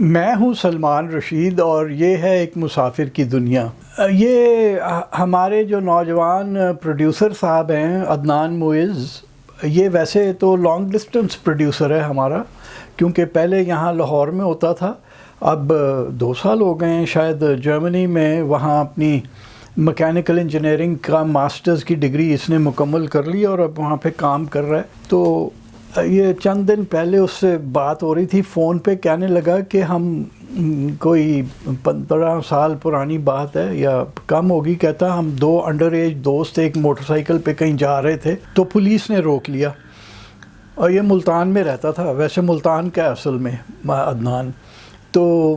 میں ہوں سلمان رشید اور یہ ہے ایک مسافر کی دنیا۔ یہ ہمارے جو نوجوان پروڈیوسر صاحب ہیں عدنان معز، یہ ویسے تو لانگ ڈسٹنس پروڈیوسر ہے ہمارا، کیونکہ پہلے یہاں لاہور میں ہوتا تھا، اب 2 سال ہو گئے ہیں شاید جرمنی میں، وہاں اپنی مکینیکل انجینئرنگ کا ماسٹرز کی ڈگری اس نے مکمل کر لی اور اب وہاں پہ کام کر رہا ہے۔ تو یہ چند دن پہلے اس سے بات ہو رہی تھی فون پہ، کہنے لگا کہ ہم کوئی 15 سال پرانی بات ہے یا کم ہوگی، کہتا ہم 2 انڈر ایج دوست ایک موٹر سائیکل پہ کہیں جا رہے تھے تو پولیس نے روک لیا، اور یہ ملتان میں رہتا تھا، ویسے ملتان کا اصل میں عدنان۔ تو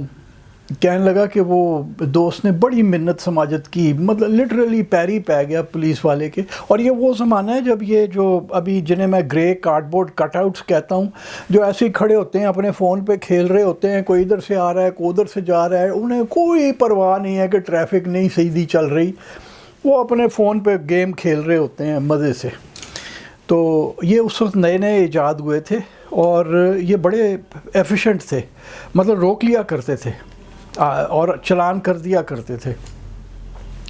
کہنے لگا کہ وہ دوست نے بڑی منت سماجت کی، مطلب لٹرلی پیری پہ گیا پولیس والے کے۔ اور یہ وہ زمانہ ہے جب یہ جو ابھی جنہیں میں گرے کارڈ بورڈ کٹ آؤٹس کہتا ہوں، جو ایسے ہی کھڑے ہوتے ہیں اپنے فون پہ کھیل رہے ہوتے ہیں، کوئی ادھر سے آ رہا ہے کوئی ادھر سے جا رہا ہے، انہیں کوئی پرواہ نہیں ہے کہ ٹریفک نہیں سیدھی چل رہی، وہ اپنے فون پہ گیم کھیل رہے ہوتے ہیں مزے سے۔ تو یہ اس وقت نئے نئے ایجاد ہوئے تھے اور یہ بڑے ایفیشینٹ تھے، مطلب روک لیا کرتے تھے اور چلان کر دیا کرتے تھے۔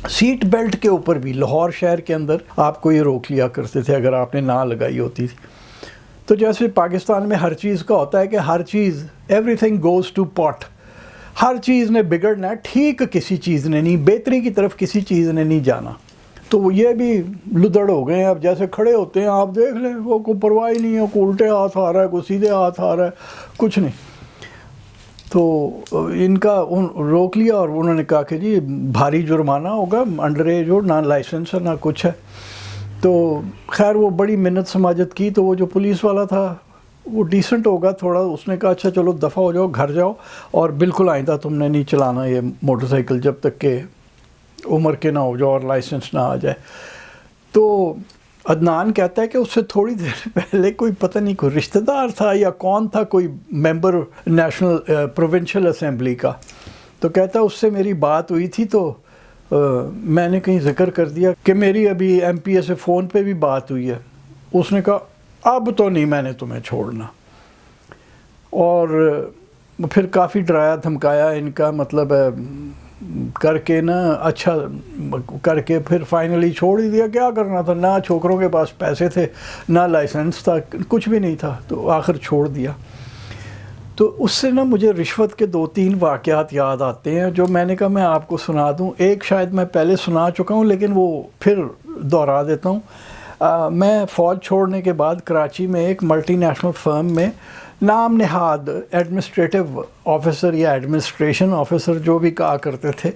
سیٹ بیلٹ کے اوپر بھی لاہور شہر کے اندر آپ کو یہ روک لیا کرتے تھے اگر آپ نے نہ لگائی ہوتی تھی۔ تو جیسے پاکستان میں ہر چیز کا ہوتا ہے کہ ہر چیز ایوری تھنگ گوز ٹو پاٹ، ہر چیز نے بگڑنا ہے، ٹھیک کسی چیز نے نہیں، بہتری کی طرف کسی چیز نے نہیں جانا۔ تو یہ بھی لدڑ ہو گئے ہیں، اب جیسے کھڑے ہوتے ہیں آپ دیکھ لیں، وہ کوئی پرواہ ہی نہیں ہے، کوئی الٹے ہاتھ آ رہا ہے کوئی سیدھے ہاتھ آ رہا ہے، کچھ نہیں۔ تو ان کا روک لیا اور انہوں نے کہا کہ جی بھاری جرمانہ ہوگا، انڈر ایج ہو، نہ لائسنس ہے نہ کچھ ہے۔ تو خیر وہ بڑی منت سماجت کی، تو وہ جو پولیس والا تھا وہ ڈیسنٹ ہوگا تھوڑا، اس نے کہا اچھا چلو دفع ہو جاؤ، گھر جاؤ، اور بالکل آئندہ تم نے نہیں چلانا یہ موٹر سائیکل جب تک کہ عمر کے نہ ہو جاؤ اور لائسنس نہ آ جائے۔ تو عدنان کہتا ہے کہ اس سے تھوڑی دیر پہلے کوئی پتہ نہیں کوئی رشتہ دار تھا یا کون تھا، کوئی ممبر نیشنل پروونشل اسمبلی کا، تو کہتا ہے اس سے میری بات ہوئی تھی تو میں نے کہیں ذکر کر دیا کہ میری ابھی ایم پی اے سے فون پہ بھی بات ہوئی ہے۔ اس نے کہا اب تو نہیں میں نے تمہیں چھوڑنا، اور پھر کافی ڈرایا دھمکایا، ان کا مطلب کر کے نا اچھا کر کے پھر فائنلی چھوڑ ہی دیا۔ کیا کرنا تھا، نہ چھوکروں کے پاس پیسے تھے نہ لائسنس تھا، کچھ بھی نہیں تھا، تو آخر چھوڑ دیا۔ تو اس سے نا مجھے رشوت کے 2-3 واقعات یاد آتے ہیں جو میں نے کہا میں آپ کو سنا دوں۔ ایک شاید میں پہلے سنا چکا ہوں لیکن وہ پھر دوہرا دیتا ہوں۔ میں فوج چھوڑنے کے بعد کراچی میں ایک ملٹی نیشنل فرم میں نام نہاد ایڈمنسٹریٹو آفیسر یا ایڈمنسٹریشن آفیسر جو بھی کہا کرتے تھے،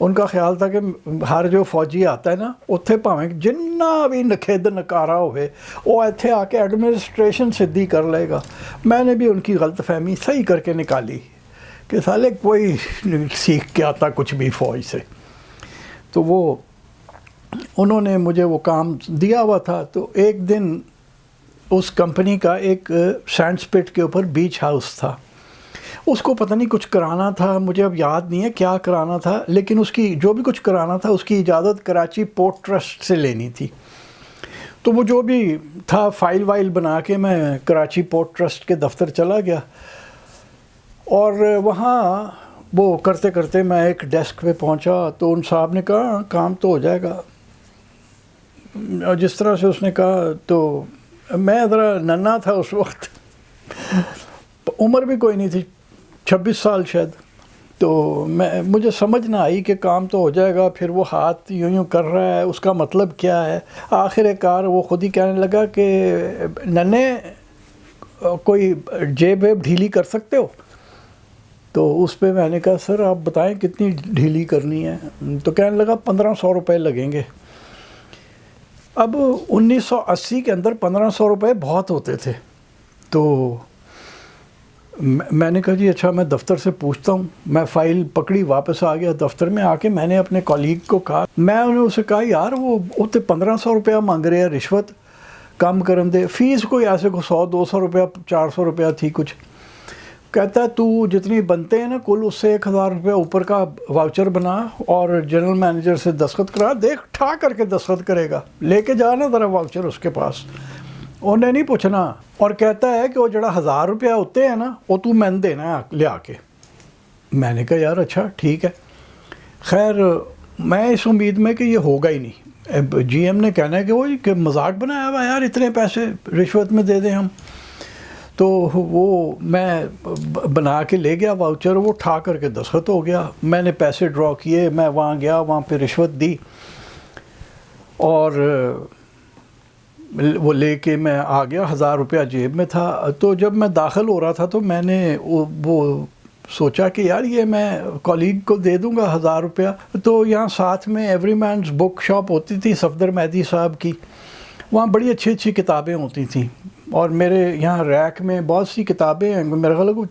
ان کا خیال تھا کہ ہر جو فوجی آتا ہے نا اتنے پاویں جنہ بھی نکھد نکارا ہوئے وہ اتنے آ کے ایڈمنسٹریشن سدھی کر لے گا۔ میں نے بھی ان کی غلط فہمی صحیح کر کے نکالی کہ سالے کوئی سیکھ کے آتا کچھ بھی فوج سے۔ تو وہ انہوں نے مجھے وہ کام دیا ہوا تھا۔ تو ایک دن اس کمپنی کا ایک سینڈ سپٹ کے اوپر بیچ ہاؤس تھا، اس کو پتہ نہیں کچھ کرانا تھا، مجھے اب یاد نہیں ہے کیا کرانا تھا، لیکن اس کی جو بھی کچھ کرانا تھا اس کی اجازت کراچی پورٹ ٹرسٹ سے لینی تھی۔ تو وہ جو بھی تھا فائل وائل بنا کے میں کراچی پورٹ ٹرسٹ کے دفتر چلا گیا، اور وہاں وہ کرتے کرتے میں ایک ڈیسک پہ پہنچا تو ان صاحب نے کہا کام تو ہو جائے گا، اور جس طرح سے اس نے کہا تو میں ذرا ننا تھا اس وقت، عمر بھی کوئی نہیں تھی، 26 سال شاید، تو مجھے سمجھ نہ آئی کہ کام تو ہو جائے گا، پھر وہ ہاتھ یوں کر رہا ہے، اس کا مطلب کیا ہے۔ آخر کار وہ خود ہی کہنے لگا کہ ننے کوئی جیب ویب ڈھیلی کر سکتے ہو؟ تو اس پہ میں نے کہا سر آپ بتائیں کتنی ڈھیلی کرنی ہے؟ تو کہنے لگا 1500 روپے لگیں گے۔ اب 1980 کے اندر 1500 روپے بہت ہوتے تھے۔ تو میں نے کہا جی اچھا میں دفتر سے پوچھتا ہوں۔ میں فائل پکڑی واپس آ گیا دفتر میں، آ کے میں نے اپنے کولیگ کو کہا، میں انہیں اسے کہا یار وہ 1500 روپیہ مانگ رہے ہیں رشوت، کم کرن دے، فیس کوئی ایسے کو 100-200 روپیہ 400 روپیہ تھی کچھ۔ کہتا ہے تو جتنی بنتے ہیں نا کل اس سے 1000 روپیہ اوپر کا واؤچر بنا اور جنرل مینیجر سے دستخط کرا، دیکھ ٹھا کر کے دستخط کرے گا، لے کے جانا ذرا واؤچر اس کے پاس، انہیں نہیں پوچھنا۔ اور کہتا ہے کہ وہ جڑا 1000 روپیہ ہوتے ہیں نا وہ تو میں دینا ہے لے آ کے، میں نے کہا یار اچھا ٹھیک ہے. خیر میں اس امید میں کہ یہ ہوگا ہی نہیں. جی ایم نے کہنا ہے کہ وہ کہ مذاق بنایا ہوا یار اتنے پیسے رشوت میں دے دیں ہم. تو وہ میں بنا کے لے گیا واؤچر, وہ اٹھا کر کے دستخط ہو گیا. میں نے پیسے ڈرا کیے, میں وہاں گیا, وہاں پہ رشوت دی اور وہ لے کے میں آ گیا. 1000 روپیہ جیب میں تھا. تو جب میں داخل ہو رہا تھا تو میں نے وہ سوچا کہ یار یہ میں کولیگ کو دے دوں گا 1000 روپیہ. تو یہاں ساتھ میں ایوری مینز بک شاپ ہوتی تھی صفدر مہدی صاحب کی, وہاں بڑی اچھی اچھی کتابیں ہوتی تھیں اور میرے یہاں ریک میں بہت سی کتابیں ہیں. میرے خیال کو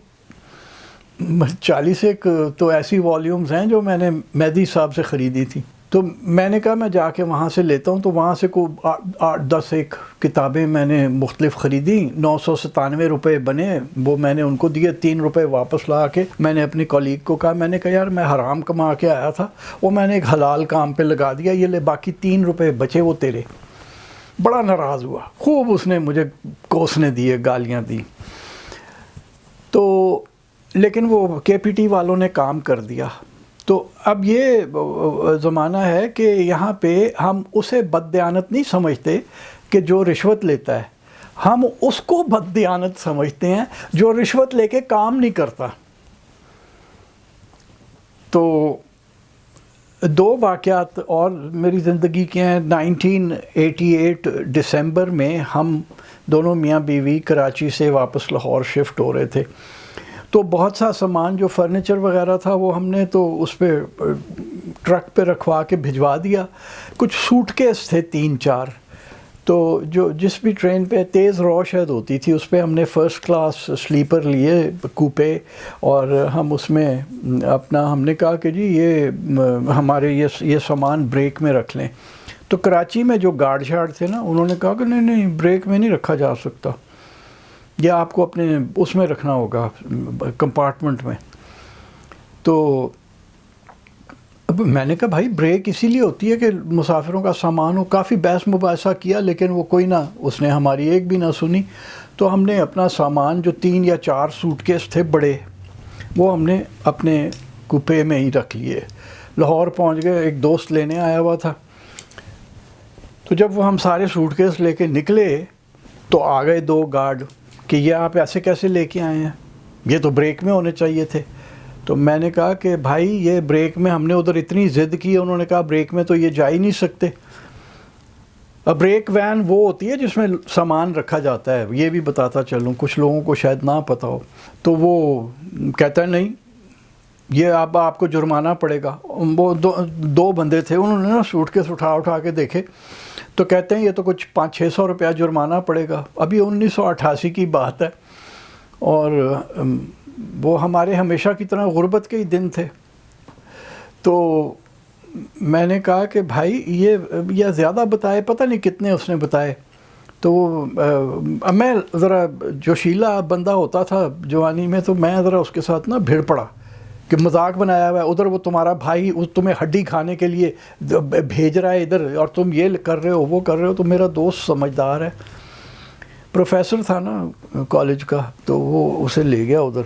40 ایک تو ایسی والیومز ہیں جو میں نے مہدی صاحب سے خریدی تھی. تو میں نے کہا میں جا کے وہاں سے لیتا ہوں. تو وہاں سے کوئی 8-10 ایک کتابیں میں نے مختلف خریدی. 997 روپے بنے, وہ میں نے ان کو دیے. 3 روپے واپس لا کے میں نے اپنی کولیگ کو کہا, میں نے کہا یار میں حرام کما کے آیا تھا, وہ میں نے ایک حلال کام پہ لگا دیا, یہ لے باقی 3 روپے بچے وہ تیرے. بڑا ناراض ہوا, خوب اس نے مجھے کوسنے دیے, گالیاں دی. تو لیکن وہ کے پی ٹی والوں نے کام کر دیا. تو اب یہ زمانہ ہے کہ یہاں پہ ہم اسے بددیانت نہیں سمجھتے کہ جو رشوت لیتا ہے, ہم اس کو بددیانت سمجھتے ہیں جو رشوت لے کے کام نہیں کرتا. تو 2 واقعات اور میری زندگی کے ہیں. 1988 دسمبر میں ہم دونوں میاں بیوی کراچی سے واپس لاہور شفٹ ہو رہے تھے. تو بہت سا سامان جو فرنیچر وغیرہ تھا وہ ہم نے تو اس پہ ٹرک پہ رکھوا کے بھجوا دیا. کچھ سوٹ کیس تھے 3-4, تو جو جس بھی ٹرین پہ تیز رو شاید ہوتی تھی اس پہ ہم نے فرسٹ کلاس سلیپر لیے کوپے, اور ہم اس میں اپنا ہم نے کہا کہ جی یہ ہمارے یہ سامان بریک میں رکھ لیں. تو کراچی میں جو گارڈ شارڈ تھے نا, انہوں نے کہا کہ نہیں بریک میں نہیں رکھا جا سکتا, یا آپ کو اپنے اس میں رکھنا ہوگا کمپارٹمنٹ میں. تو اب میں نے کہا بھائی بریک اسی لیے ہوتی ہے کہ مسافروں کا سامان ہو. کافی بحث مباحثہ کیا لیکن وہ کوئی نہ, اس نے ہماری ایک بھی نہ سنی. تو ہم نے اپنا سامان جو 3 یا 4 سوٹ کیس تھے بڑے, وہ ہم نے اپنے کوپے میں ہی رکھ لیے. لاہور پہنچ گئے, ایک دوست لینے آیا ہوا تھا. تو جب وہ ہم سارے سوٹ کیس لے کے نکلے تو آ گئے 2 گارڈ کہ یہ آپ ایسے کیسے لے کے آئے ہیں, یہ تو بریک میں ہونے چاہیے تھے. تو میں نے کہا کہ بھائی یہ بریک میں, ہم نے ادھر اتنی ضد کی, انہوں نے کہا بریک میں تو یہ جا ہی نہیں سکتے. اب بریک وین وہ ہوتی ہے جس میں سامان رکھا جاتا ہے, یہ بھی بتاتا چلوں, کچھ لوگوں کو شاید نہ پتہ ہو. تو وہ کہتا ہے نہیں یہ اب آپ کو جرمانہ پڑے گا. وہ 2 بندے تھے, انہوں نے نا سوٹ کیس اٹھا کے دیکھے تو کہتے ہیں یہ تو کچھ 500-600 روپیہ جرمانہ پڑے گا. ابھی 1988 کی بات ہے, اور وہ ہمارے ہمیشہ کی طرح غربت کے ہی دن تھے. تو میں نے کہا کہ بھائی یہ زیادہ بتائے, پتہ نہیں کتنے اس نے بتائے. تو میں ذرا جوشیلا بندہ ہوتا تھا جوانی میں, تو میں ذرا اس کے ساتھ نا بھیڑ پڑا کہ مذاق بنایا ہوا ہے. ادھر وہ تمہارا بھائی تمہیں ہڈی کھانے کے لیے بھیج رہا ہے ادھر, اور تم یہ کر رہے ہو وہ کر رہے ہو. تو میرا دوست سمجھدار ہے, پروفیسر تھا نا کالج کا, تو وہ اسے لے گیا ادھر.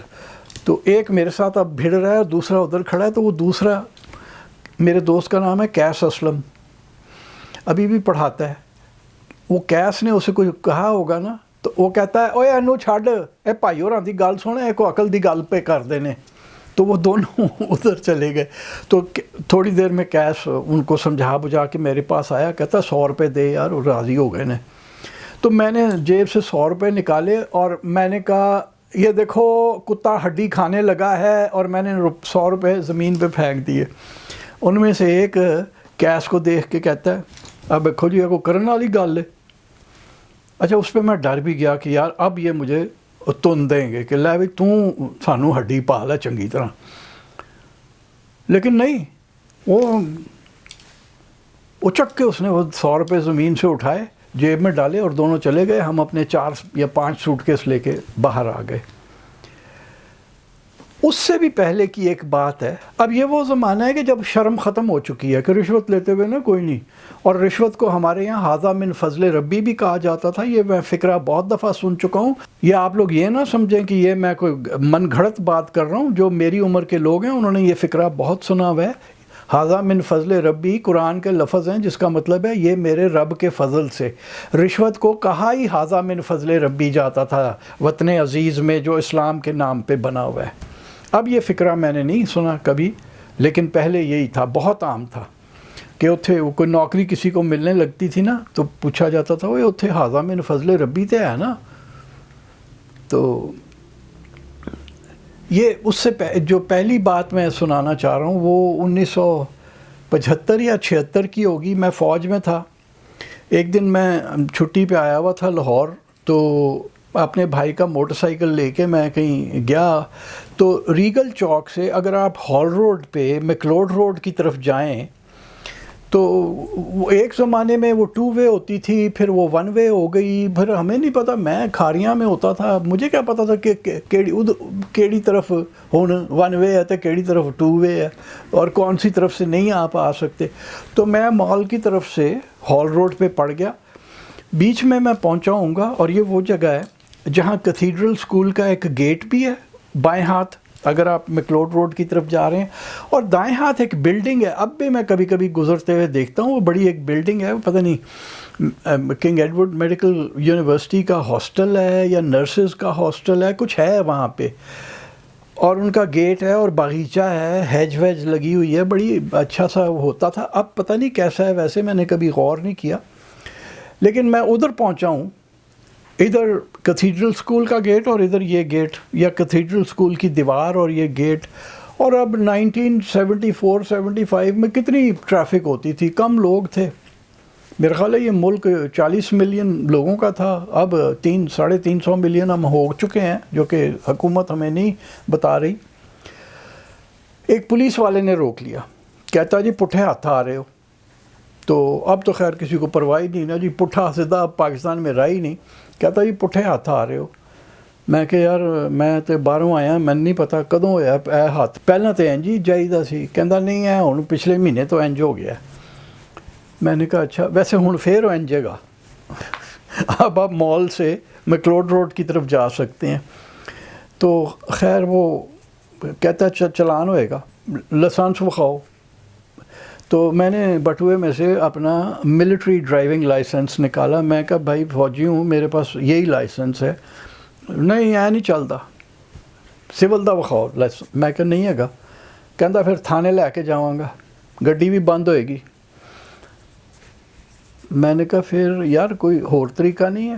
تو ایک میرے ساتھ اب بھیڑ رہا ہے, دوسرا ادھر کھڑا ہے. تو وہ دوسرا میرے دوست کا نام ہے کیس اسلم, ابھی بھی پڑھاتا ہے. وہ کیس نے اسے کوئی کہا ہوگا نا, تو وہ کہتا ہے اوے اینو چھڈ, اے بھائی ہوراں دی گل سن, اے کو عقل دی گل پہ کر دینے. تو وہ دونوں ادھر چلے گئے. تو تھوڑی دیر میں کیس ان کو سمجھا بجھا کے میرے پاس آیا, کہتا 100 روپے دے یار, وہ راضی ہو گئے نے. تو میں نے جیب سے 100 روپے نکالے اور میں نے کہا یہ دیکھو کتا ہڈی کھانے لگا ہے, اور میں نے 100 روپے زمین پہ پھینک دیے. ان میں سے ایک کیس کو دیکھ کے کہتا ہے اب دیکھو جی کو کرنے والی گل ہے. اچھا اس پہ میں ڈر بھی گیا کہ یار اب یہ مجھے تن دیں گے کہ لے بھی تو سانو ہڈی پا لے چنگی طرح. لیکن نہیں, وہ چک کے اس نے وہ 100 روپے زمین سے اٹھائے, جیب میں ڈالے, اور دونوں چلے گئے. ہم اپنے 4 یا 5 سوٹ کیس لے کے باہر آ گئے. اس سے بھی پہلے کی ایک بات ہے. اب یہ وہ زمانہ ہے کہ جب شرم ختم ہو چکی ہے کہ رشوت لیتے ہوئے نا کوئی نہیں. اور رشوت کو ہمارے یہاں ھذا من فضل ربی بھی کہا جاتا تھا. یہ میں فقرہ بہت دفعہ سن چکا ہوں. یہ آپ لوگ یہ نہ سمجھیں کہ یہ میں کوئی من گھڑت بات کر رہا ہوں. جو میری عمر کے لوگ ہیں انہوں نے یہ فقرہ بہت سنا ہوا ہے. ھذا من فضل ربی قرآن کے لفظ ہیں جس کا مطلب ہے یہ میرے رب کے فضل سے. رشوت کو کہا ہی ھذا من فضل ربی جاتا تھا وطن عزیز میں جو اسلام کے نام پہ بنا ہوا ہے. اب یہ فقرہ میں نے نہیں سنا کبھی، لیکن پہلے یہی تھا، بہت عام تھا کہ اتھے کوئی نوکری کسی کو ملنے لگتی تھی نا تو پوچھا جاتا تھا وہ اتھے ھذا من فضل ربی تے ہے نا. تو یہ اس سے جو پہلی بات میں سنانا چاہ رہا ہوں وہ 1975 یا 76 کی ہوگی. میں فوج میں تھا. ایک دن میں چھٹی پہ آیا ہوا تھا لاہور، تو اپنے بھائی کا موٹر سائیکل لے کے میں کہیں گیا. تو ریگل چوک سے اگر آپ ہال روڈ پہ میکلوڈ روڈ کی طرف جائیں تو ایک زمانے میں وہ 2 وے ہوتی تھی، پھر وہ 1 وے ہو گئی. پھر ہمیں نہیں پتہ، میں کھاریاں میں ہوتا تھا، مجھے کیا پتہ تھا کہ کیڑی طرف ہن 1 وے ہے تو کیڑی طرف 2 وے ہے اور کون سی طرف سے نہیں آپ آ سکتے. تو میں مال کی طرف سے ہال روڈ پہ پڑ گیا. بیچ میں پہنچا ہوں گا اور یہ وہ جگہ ہے جہاں کیتھیڈرل اسکول کا ایک گیٹ بھی ہے بائیں ہاتھ اگر آپ میکلوڈ روڈ کی طرف جا رہے ہیں، اور دائیں ہاتھ ایک بلڈنگ ہے. اب بھی میں کبھی کبھی گزرتے ہوئے دیکھتا ہوں، وہ بڑی ایک بلڈنگ ہے، پتہ نہیں کنگ ایڈورڈ میڈیکل یونیورسٹی کا ہاسٹل ہے یا نرسز کا ہاسٹل ہے، کچھ ہے وہاں پہ. اور ان کا گیٹ ہے اور باغیچہ ہے، ہیج ویج لگی ہوئی ہے، بڑی اچھا سا ہوتا تھا. اب پتہ نہیں کیسا ہے، ویسے میں نے کبھی غور نہیں کیا. لیکن میں ادھر پہنچا ہوں، ادھر کیتھیڈرل اسکول کا گیٹ اور ادھر یہ گیٹ، یا کیتھیڈرل اسکول کی دیوار اور یہ گیٹ. اور اب 1974-75 میں کتنی ٹریفک ہوتی تھی، کم لوگ تھے. میرا خیال ہے یہ ملک 40 ملین لوگوں کا تھا، اب 300-350 ملین ہم ہو چکے ہیں، جو کہ حکومت ہمیں نہیں بتا رہی. ایک پولیس والے نے روک لیا، کہتا جی پٹھے ہاتھ آ رہے ہو. تو اب تو خیر کسی کو پرواہ نہیں نا جی، پٹھا سیدھا اب پاکستان میں رہا ہی نہیں. کہتا جی پٹھے ہاتھ آ رہے ہو. میں کہ یار میں تو باہروں آیا، میں نہیں پتا کدوں ہویا اے ہاتھ، پہلے تو انج ہی جائیدا سی. کہندا نہیں ہے ہن پچھلے مہینے تو انج ہو گیا. میں نے کہا اچھا، ویسے ہن پھر انجے گا. اب آپ مال سے میکلوڈ روڈ کی طرف جا سکتے ہیں. تو خیر وہ کہتا چلان ہوئے گا، لائسنس بخاؤ. تو میں نے بٹوے میں سے اپنا ملٹری ڈرائیونگ لائسنس نکالا. میں کہا بھائی فوجی ہوں، میرے پاس یہی لائسنس ہے. نہیں نہیں چلتا، سول دا بخاؤ لائسنس. میں کہا نہیں ہے گا. کہندا پھر تھانے لے کے جاواں گا، گڈی بھی بند ہوئے گی. میں نے کہا پھر یار کوئی اور طریقہ نہیں ہے.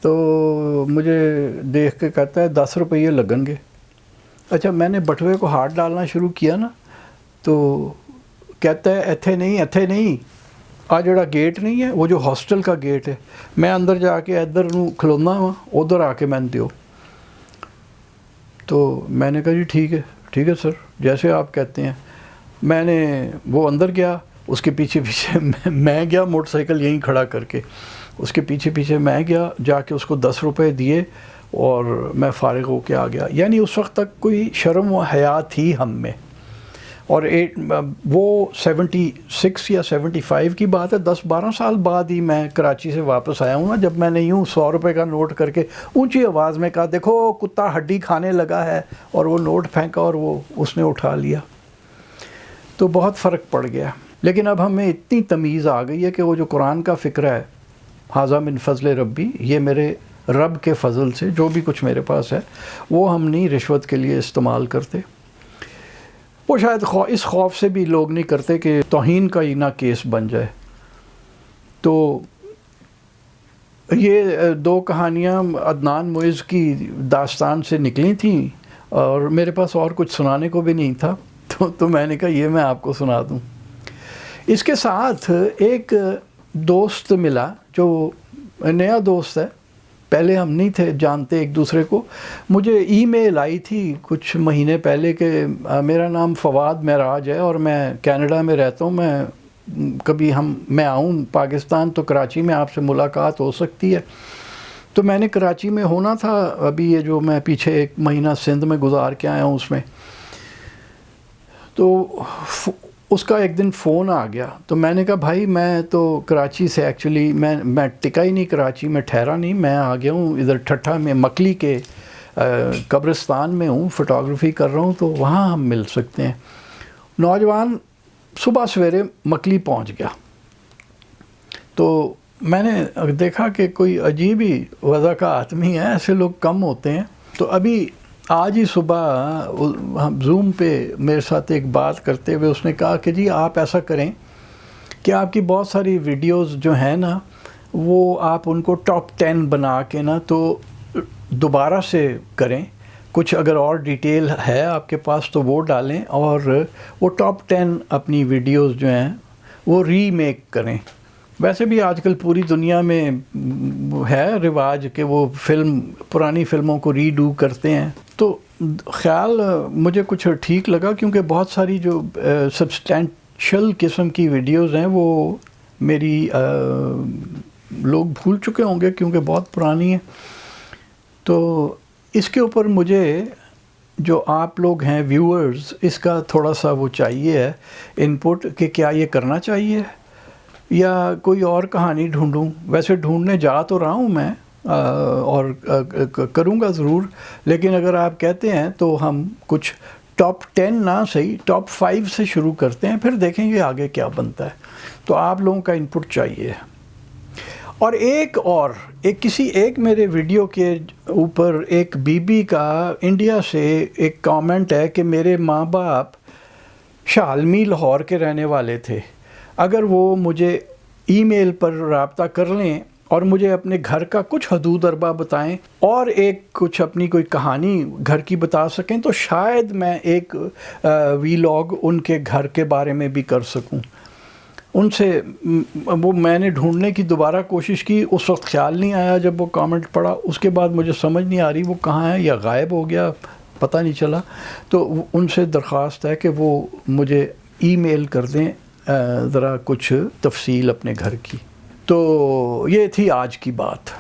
تو مجھے دیکھ کے کہتا ہے 10 روپیے لگن گے. اچھا میں نے بٹوے کو ہاتھ ڈالنا شروع کیا نا، تو کہتا ہے ایتھے نہیں آ جڑا گیٹ نہیں ہے وہ جو ہاسٹل کا گیٹ ہے، میں اندر جا کے ادھر کھلونا ہوا، ادھر آ کے میں دیو. تو میں نے کہا جی ٹھیک ہے سر، جیسے آپ کہتے ہیں. میں نے وہ اندر گیا، اس کے پیچھے میں گیا، موٹر سائیکل یہیں کھڑا کر کے اس کے پیچھے میں گیا، جا کے اس کو 10 روپے دیے اور میں فارغ ہو کے آ گیا. یعنی اس وقت تک کوئی شرم و حیا تھی ہم میں. اور وہ 76 یا 75 کی بات ہے، 10-12 سال بعد ہی میں کراچی سے واپس آیا ہوں نا، جب میں نے یوں 100 روپے کا نوٹ کر کے اونچی آواز میں کہا دیکھو کتا ہڈی کھانے لگا ہے، اور وہ نوٹ پھینکا اور وہ اس نے اٹھا لیا. تو بہت فرق پڑ گیا. لیکن اب ہمیں اتنی تمیز آ گئی ہے کہ وہ جو قرآن کا فقرہ ہے ھذا من فضل ربی، یہ میرے رب کے فضل سے جو بھی کچھ میرے پاس ہے وہ ہم نہیں رشوت کے لیے استعمال کرتے. وہ شاید اس خوف سے بھی لوگ نہیں کرتے کہ توہین کا ہی نہ کیس بن جائے. تو یہ 2 کہانیاں عدنان معز کی داستان سے نکلی تھیں اور میرے پاس اور کچھ سنانے کو بھی نہیں تھا، تو میں نے کہا یہ میں آپ کو سنا دوں. اس کے ساتھ ایک دوست ملا جو نیا دوست ہے، پہلے ہم نہیں تھے جانتے ایک دوسرے کو. مجھے ای میل آئی تھی کچھ مہینے پہلے کہ میرا نام فواد معراج ہے اور میں کینیڈا میں رہتا ہوں، میں آؤں پاکستان تو کراچی میں آپ سے ملاقات ہو سکتی ہے. تو میں نے کراچی میں ہونا تھا، ابھی یہ جو میں پیچھے 1 مہینہ سندھ میں گزار کے آیا ہوں اس میں، تو اس کا ایک دن فون آ گیا، تو میں نے کہا بھائی میں تو کراچی سے ایکچولی میں ٹکا ہی نہیں کراچی میں، ٹھہرا نہیں، میں آ گیا ہوں ادھر ٹھٹھا میں مکلی کے قبرستان میں ہوں، فوٹوگرافی کر رہا ہوں، تو وہاں ہم مل سکتے ہیں۔ نوجوان صبح سویرے مکلی پہنچ گیا، تو میں نے دیکھا کہ کوئی عجیب ہی وضع کا آدمی ہے، ایسے لوگ کم ہوتے ہیں۔ تو ابھی آج ہی صبح ہم زوم پہ میرے ساتھ ایک بات کرتے ہوئے اس نے کہا کہ جی آپ ایسا کریں کہ آپ کی بہت ساری ویڈیوز جو ہیں نا وہ آپ ان کو ٹاپ 10 بنا کے نا تو دوبارہ سے کریں، کچھ اگر اور ڈیٹیل ہے آپ کے پاس تو وہ ڈالیں، اور وہ ٹاپ 10 اپنی ویڈیوز جو ہیں وہ ری میک کریں۔ ویسے بھی آج کل پوری دنیا میں ہے رواج کہ وہ پرانی فلموں کو ری ڈو کرتے ہیں، تو خیال مجھے کچھ ٹھیک لگا، کیونکہ بہت ساری جو سبسٹینشل قسم کی ویڈیوز ہیں وہ میری لوگ بھول چکے ہوں گے کیونکہ بہت پرانی ہیں۔ تو اس کے اوپر مجھے جو آپ لوگ ہیں ویورز، اس کا تھوڑا سا وہ چاہیے ہے انپٹ کہ کیا یہ کرنا چاہیے یا کوئی اور کہانی ڈھونڈوں۔ ویسے ڈھونڈنے جا تو رہا ہوں میں اور کروں گا ضرور، لیکن اگر آپ کہتے ہیں تو ہم کچھ ٹاپ 10 نہ صحیح ٹاپ 5 سے شروع کرتے ہیں، پھر دیکھیں گے آگے کیا بنتا ہے۔ تو آپ لوگوں کا انپٹ چاہیے۔ اور کسی ایک میرے ویڈیو کے اوپر ایک بی بی کا انڈیا سے ایک کامنٹ ہے کہ میرے ماں باپ شالمی لاہور کے رہنے والے تھے، اگر وہ مجھے ای میل پر رابطہ کر لیں اور مجھے اپنے گھر کا کچھ حدود اربا بتائیں اور کچھ اپنی کوئی کہانی گھر کی بتا سکیں تو شاید میں ایک ویلاگ ان کے گھر کے بارے میں بھی کر سکوں۔ ان سے وہ میں نے ڈھونڈنے کی دوبارہ کوشش کی، اس وقت خیال نہیں آیا جب وہ کامنٹ پڑھا، اس کے بعد مجھے سمجھ نہیں آ رہی وہ کہاں ہے یا غائب ہو گیا، پتہ نہیں چلا۔ تو ان سے درخواست ہے کہ وہ مجھے ای میل کر دیں ذرا کچھ تفصیل اپنے گھر کی۔ تو یہ تھی آج کی بات۔